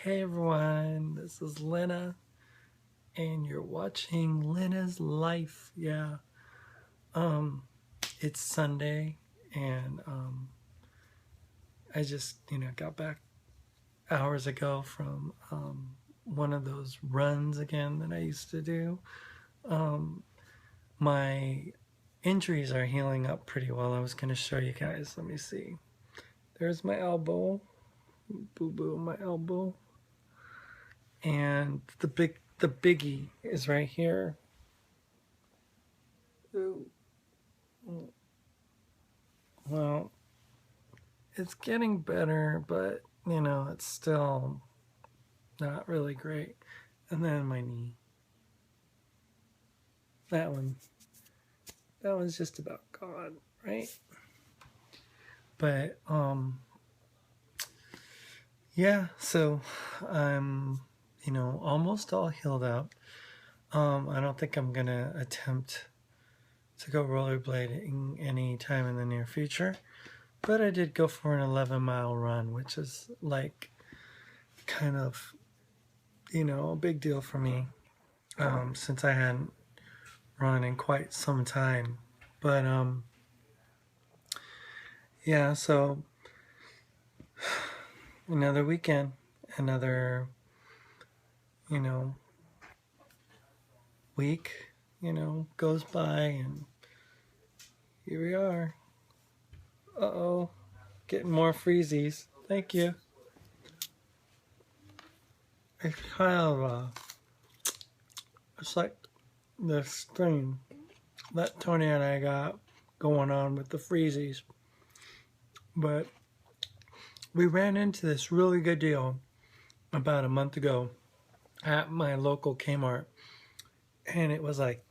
Hey everyone, this is Lynna, and you're watching Lynna's Life. Yeah, um, it's Sunday, and I just got back hours ago from one of those runs again that I used to do. Um, my injuries are healing up pretty well. I was gonna show you guys. Let me see. There's my elbow, boo boo, my elbow, and the biggie is right here. Ooh. Well, it's getting better, but it's still not really great. And then my knee. That one that one's just about gone, right? But yeah, so I'm almost all healed up. I don't think I'm gonna attempt to go rollerblading anytime in the near future. But I did go for an 11-mile run, which is like kind of, a big deal for me, since I hadn't run in quite some time. But yeah, so another weekend, another, you know, week, goes by, and here we are. Uh-oh, getting more freezies. Thank you. It's kind of, it's like the stream that Tony and I got going on with the freezies. But we ran into this really good deal about a month ago at my local Kmart, and it was like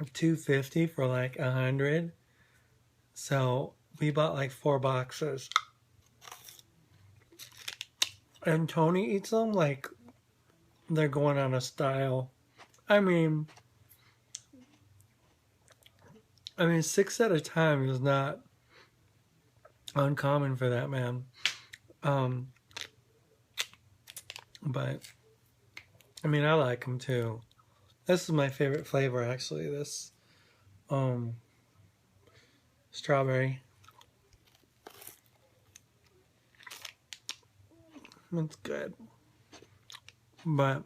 $2.50 for like 100. So we bought like 4 boxes, and Tony eats them like they're going out of style. I mean, 6 at a time is not uncommon for that man. But I like them too. This is my favorite flavor, actually. This strawberry. It's good. But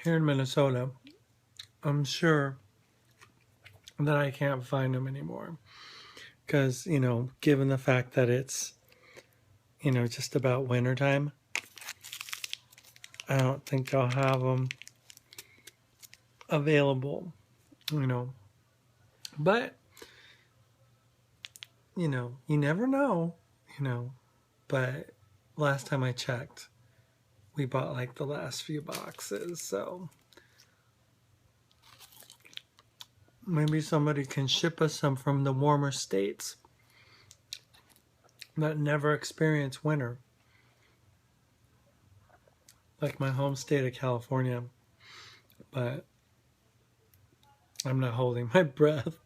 here in Minnesota, I'm sure that I can't find them anymore. Because, given the fact that it's, just about wintertime, I don't think they'll have them available, But, you never know, But last time I checked, we bought like the last few boxes, so maybe somebody can ship us some from the warmer states that never experience winter, like my home state of California. But I'm not holding my breath.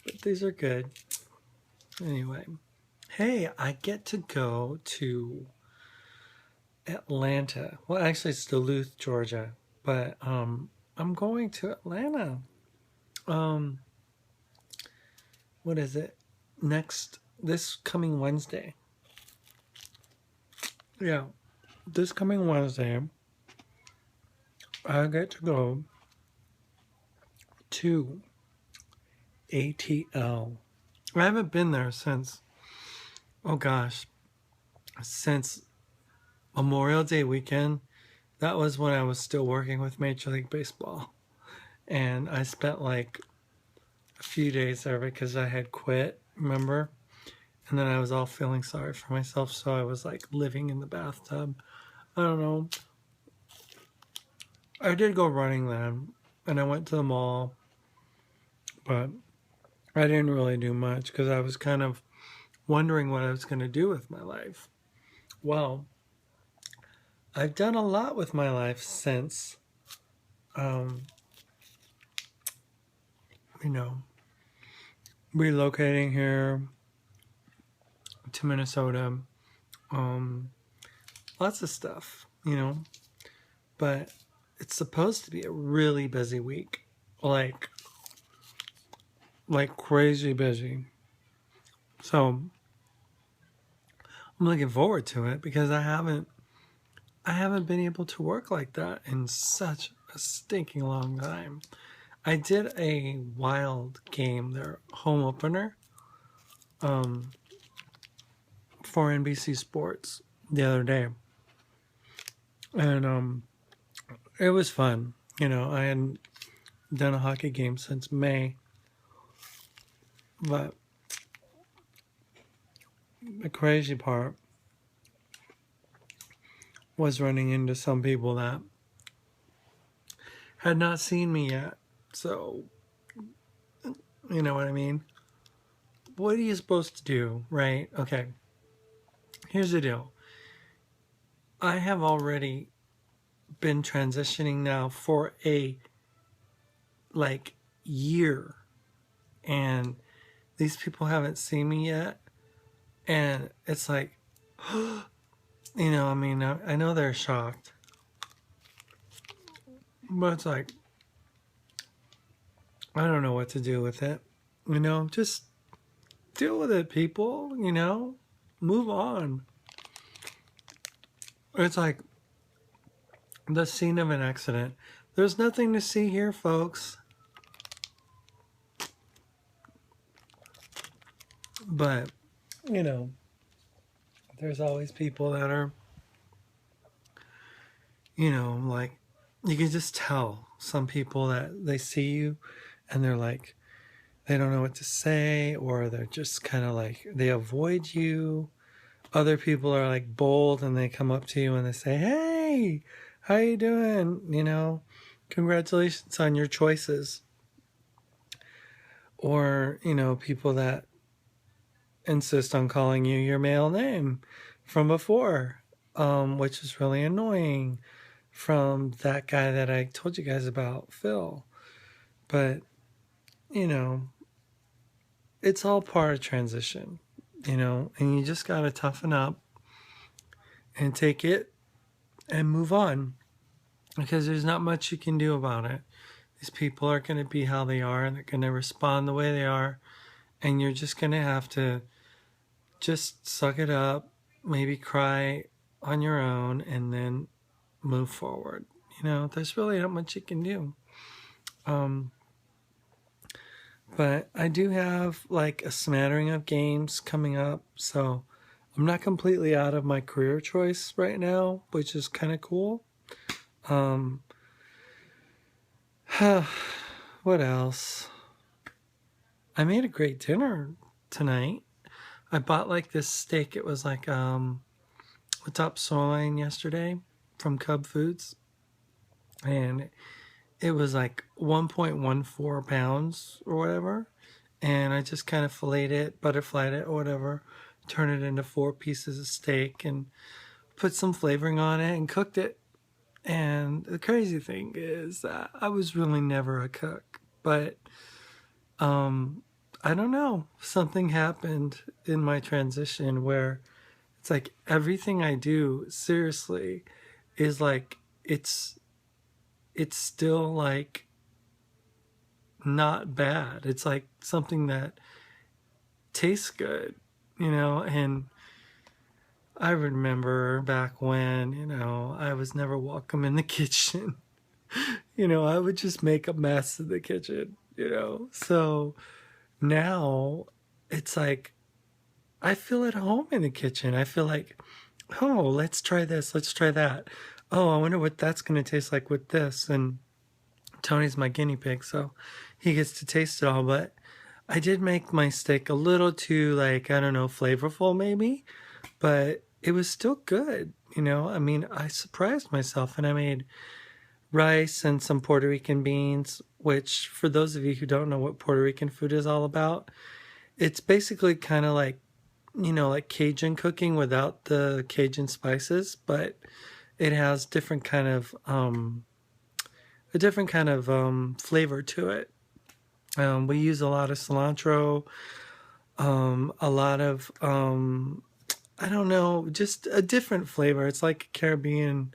But these are good. Anyway, hey, I get to go to Atlanta. Well, actually, it's Duluth, Georgia. But I'm going to Atlanta. What is it? This coming Wednesday. Yeah, this coming Wednesday, I get to go to ATL. I haven't been there since, oh gosh, since Memorial Day weekend. That was when I was still working with Major League Baseball. And I spent like a few days there because I had quit, remember? And then I was all feeling sorry for myself, so I was like living in the bathtub. I don't know. I did go running then, and I went to the mall, but I didn't really do much because I was kind of wondering what I was going to do with my life. Well, I've done a lot with my life since, relocating here to Minnesota. um, lots of stuff, you know. But it's supposed to be a really busy week, like crazy busy. So I'm looking forward to it because I haven't been able to work like that in such a stinking long time. I did a Wild game, their home opener, um, for NBC Sports the other day, and it was fun. You know, I hadn't done a hockey game since May, but the crazy part was running into some people that had not seen me yet. So, you know what I mean? What are you supposed to do, right? Okay, here's the deal. I have already been transitioning now for a year, and these people haven't seen me yet, and it's like, you know, I mean, I know they're shocked, but it's like, I don't know what to do with it. You know, just deal with it, people. You know, move on. It's like the scene of an accident. There's nothing to see here, folks. But, you know, there's always people that are, you know, like, you can just tell some people that they see you and they're like, they don't know what to say, or they're just kind of like, they avoid you. Other people are like bold and they come up to you and they say, hey, how you doing? You know, congratulations on your choices. Or, you know, people that insist on calling you your male name from before, which is really annoying, from that guy that I told you guys about, Phil. But, you know, it's all part of transition, you know, and you just got to toughen up and take it and move on, because there's not much you can do about it. These people are going to be how they are, and they're going to respond the way they are, and you're just going to have to just suck it up, maybe cry on your own, and then move forward. You know, there's really not much you can do. But I do have like a smattering of games coming up, so I'm not completely out of my career choice right now, which is kind of cool. What else? I made a great dinner tonight. I bought like this steak. It was like a top sirloin yesterday from Cub Foods, and it was like 1.14 pounds or whatever. And I just kind of filleted it, butterflied it or whatever, turned it into 4 pieces of steak and put some flavoring on it and cooked it. And the crazy thing is that I was really never a cook, but I don't know. Something happened in my transition where it's like everything I do, seriously, is like it's still like not bad. It's like something that tastes good, you know. And I remember back when, you know, I was never welcome in the kitchen. You know, I would just make a mess in the kitchen, you know. So now it's like I feel at home in the kitchen. I feel like, oh, let's try this, let's try that. Oh, I wonder what that's going to taste like with this. And Tony's my guinea pig, so he gets to taste it all. But I did make my steak a little too, like, I don't know, flavorful maybe, but it was still good, you know. I mean, I surprised myself, and I made rice and some Puerto Rican beans, which, for those of you who don't know what Puerto Rican food is all about, it's basically kind of like, you know, like Cajun cooking without the Cajun spices, but it has a different kind of flavor to it. We use a lot of cilantro, a lot of I don't know, just a different flavor. It's like Caribbean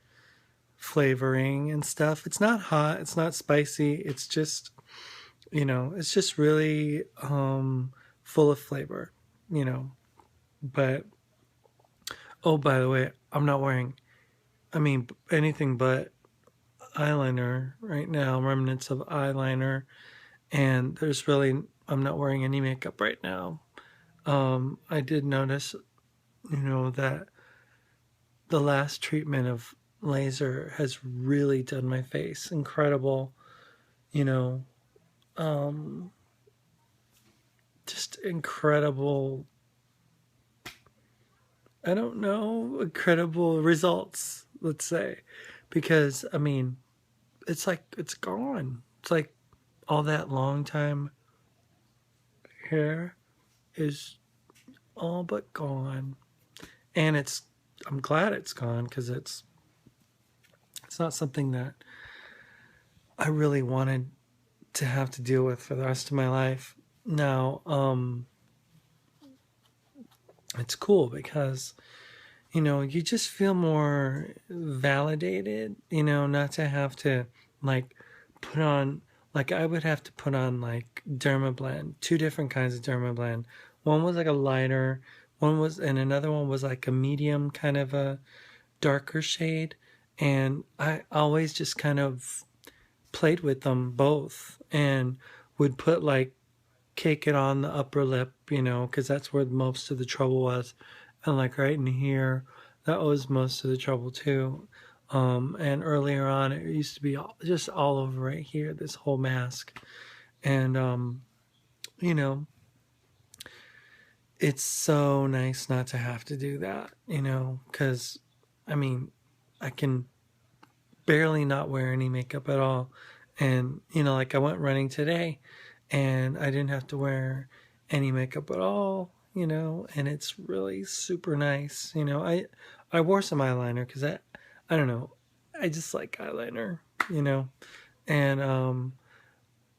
flavoring and stuff. It's not hot, it's not spicy. It's just, it's just really full of flavor, you know. But oh, by the way, I'm not wearing anything but eyeliner right now, remnants of eyeliner, and I'm not wearing any makeup right now. I did notice, that the last treatment of laser has really done my face incredible, you know, um, just incredible, I don't know, incredible results, let's say. Because, it's like it's gone. It's like all that long time hair is all but gone. And I'm glad it's gone because it's not something that I really wanted to have to deal with for the rest of my life. Now, it's cool because, you just feel more validated, not to have to like put on, like I would have to put on like Dermablend, two different kinds of Dermablend. One was like a lighter, and another one was like a medium kind of a darker shade. And I always just kind of played with them both and would put like cake it on the upper lip, because that's where most of the trouble was. And like right in here, that was most of the trouble too. And earlier on, it used to be just all over right here, this whole mask. And, you know, it's so nice not to have to do that, because I mean, I can barely not wear any makeup at all. And, like I went running today and I didn't have to wear any makeup at all, and it's really super nice. I wore some eyeliner because I don't know, I just like eyeliner, you know, and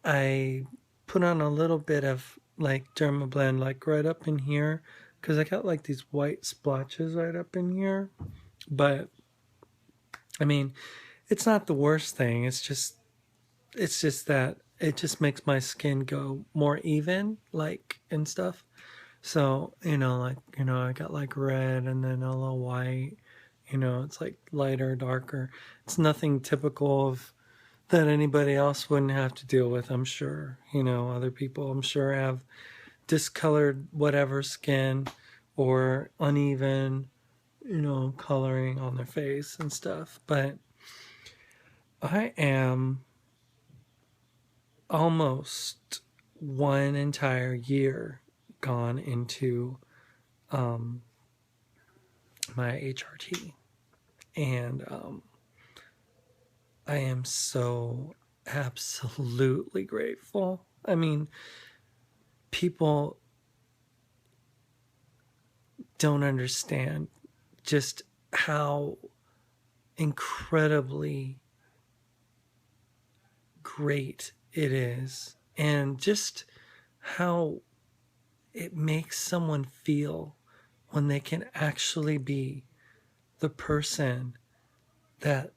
I put on a little bit of like Dermablend, like right up in here, because I got like these white splotches right up in here. But I mean, it's not the worst thing. It's just that it just makes my skin go more even, like and stuff. So, I got like red and then a little white, it's like lighter, darker. It's nothing typical of that anybody else wouldn't have to deal with, I'm sure. Other people, I'm sure, have discolored whatever skin or uneven, coloring on their face and stuff. But I am almost one entire year gone into um, my HRT. And I am so absolutely grateful. I mean, people don't understand just how incredibly great it is, and just how it makes someone feel when they can actually be the person that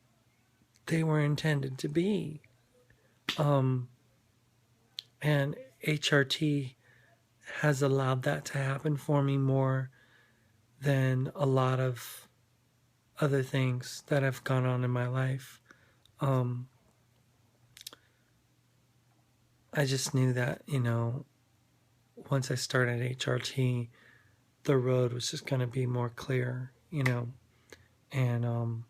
they were intended to be. And HRT has allowed that to happen for me more than a lot of other things that have gone on in my life. I just knew that, once I started HRT, the road was just going to be more clear, and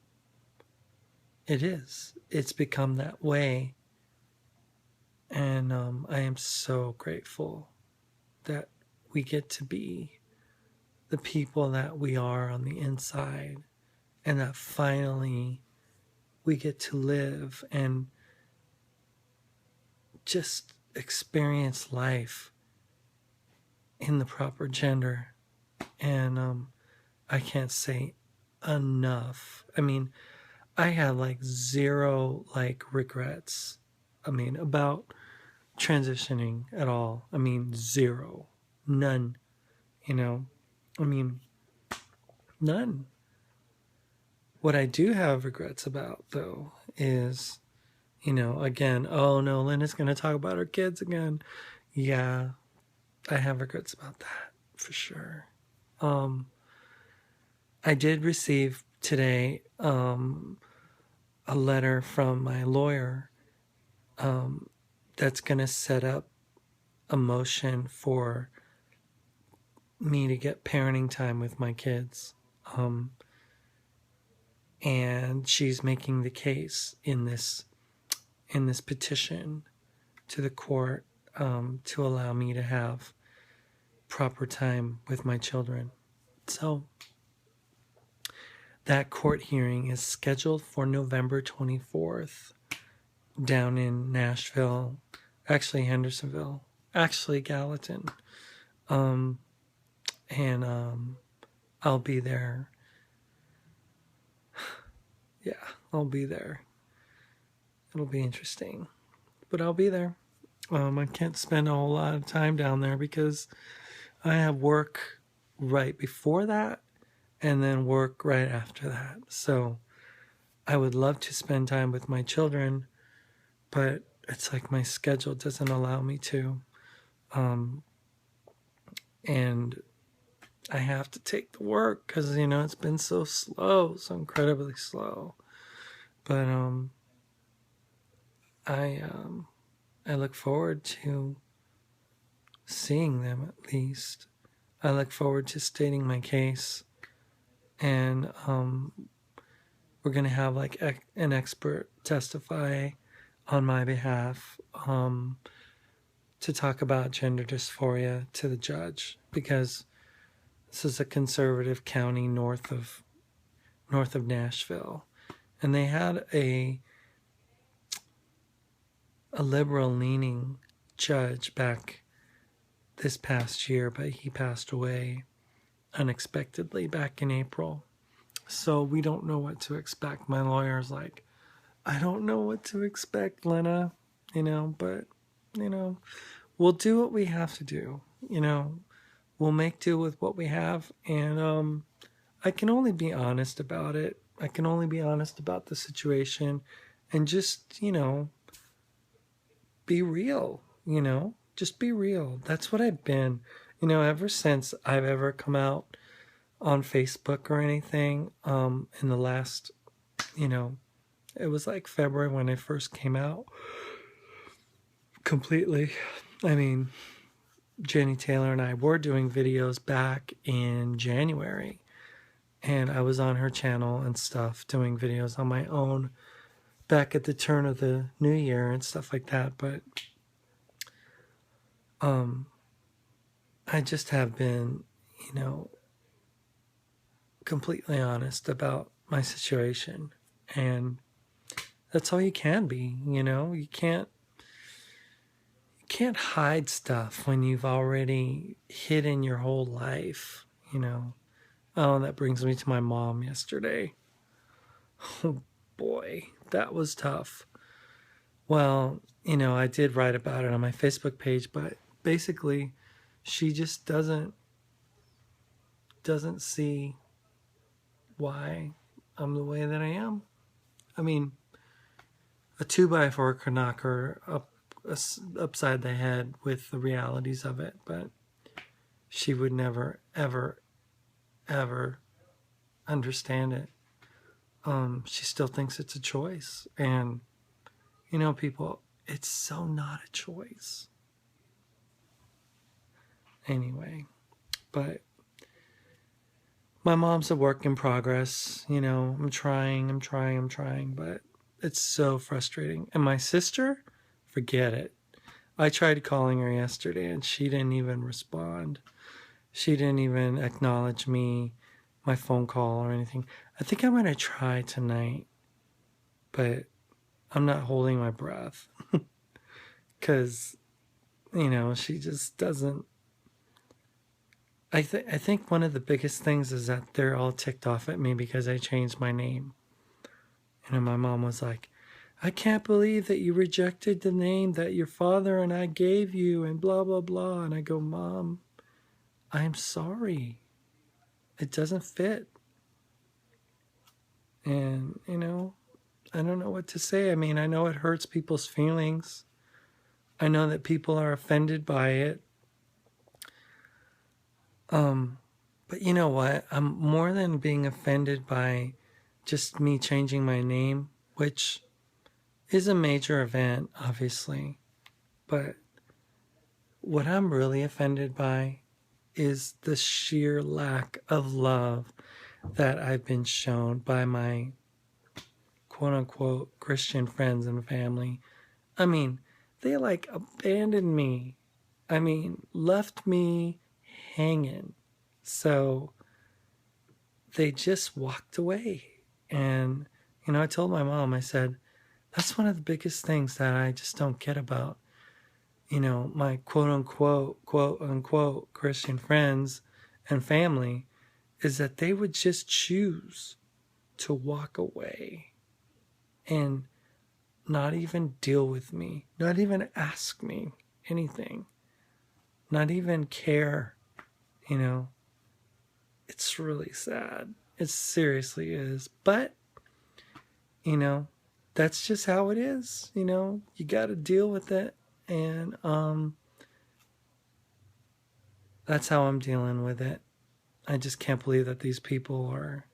it is. It's become that way. And I am so grateful that we get to be the people that we are on the inside, and that finally we get to live and just experience life in the proper gender. And I can't say enough. I mean, I have like zero like regrets. About transitioning at all. Zero. None. You know. I mean, None. What I do have regrets about, though, is, again, oh no, Lynna's going to talk about her kids again. Yeah, I have regrets about that for sure. I did receive today a letter from my lawyer that's going to set up a motion for me to get parenting time with my kids. And she's making the case in this petition to the court to allow me to have proper time with my children. So that court hearing is scheduled for November 24th down in Nashville, actually Hendersonville, actually Gallatin. And I'll be there. Yeah, I'll be there. It'll be interesting, but I'll be there. I can't spend a whole lot of time down there because I have work right before that and then work right after that. So I would love to spend time with my children, but it's like my schedule doesn't allow me to. And I have to take the work because, it's been so slow, so incredibly slow. But I look forward to seeing them at least. I look forward to stating my case. And we're going to have like an expert testify on my behalf to talk about gender dysphoria to the judge, because this is a conservative county north of Nashville, and they had a liberal leaning judge back this past year, but he passed away unexpectedly back in April. So we don't know what to expect. My lawyer's like, I don't know what to expect, Lynna, but we'll do what we have to do. We'll make do with what we have, and I can only be honest about it. I can only be honest about the situation, and just be real. Just be real. That's what I've been. Ever since I've ever come out on Facebook or anything. In the last, it was like February when I first came out completely. I mean, Jenny Taylor and I were doing videos back in January, and I was on her channel and stuff doing videos on my own back at the turn of the new year and stuff like that. But I just have been, completely honest about my situation, and that's all you can be. You can't hide stuff when you've already hidden your whole life. Oh, that brings me to my mom yesterday. Oh boy, that was tough. Well, I did write about it on my Facebook page, but basically she just doesn't see why I'm the way that I am. I mean, a 2x4 could knock her upside the head with the realities of it, but she would never, ever, ever understand it. She still thinks it's a choice, and people, it's so not a choice. Anyway, but my mom's a work in progress. I'm trying, but it's so frustrating. And my sister, forget it. I tried calling her yesterday and she didn't even respond. She didn't even acknowledge my phone call or anything. I think I'm going to try tonight, but I'm not holding my breath because, she just doesn't. I think one of the biggest things is that they're all ticked off at me because I changed my name. And my mom was like, I can't believe that you rejected the name that your father and I gave you and blah, blah, blah. And I go, Mom, I'm sorry. It doesn't fit. And, I don't know what to say. I mean, I know it hurts people's feelings. I know that people are offended by it. But you know what? I'm more than being offended by just me changing my name, which is a major event, obviously. But what I'm really offended by is the sheer lack of love that I've been shown by my quote unquote Christian friends and family. I mean, they like abandoned me. I mean, left me hanging. So they just walked away. And, I told my mom, I said, that's one of the biggest things that I just don't get about, my quote unquote Christian friends and family is that they would just choose to walk away and not even deal with me, not even ask me anything, not even care, you know. It's really sad. It seriously is. But, you know, that's just how it is. You got to deal with it. And that's how I'm dealing with it. I just can't believe that these people are,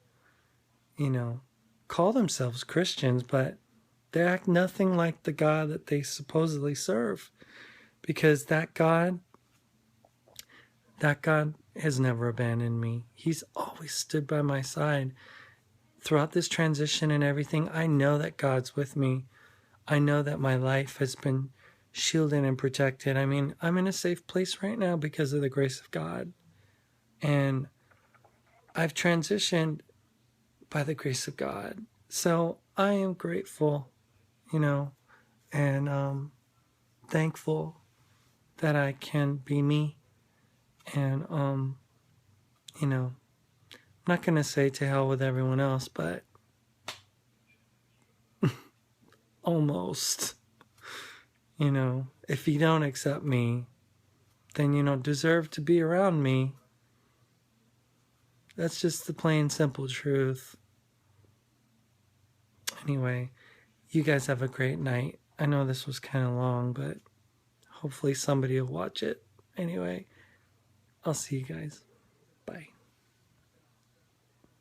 call themselves Christians, but they act nothing like the God that they supposedly serve. Because that God has never abandoned me. He's always stood by my side. Throughout this transition and everything, I know that God's with me. I know that my life has been shielded and protected. I mean, I'm in a safe place right now because of the grace of God. And I've transitioned by the grace of God. So I am grateful, and thankful that I can be me. And, I'm not going to say to hell with everyone else, but almost. If you don't accept me, then you don't deserve to be around me. That's just the plain simple truth. Anyway, you guys have a great night. I know this was kind of long, but hopefully somebody will watch it. Anyway, I'll see you guys. Bye.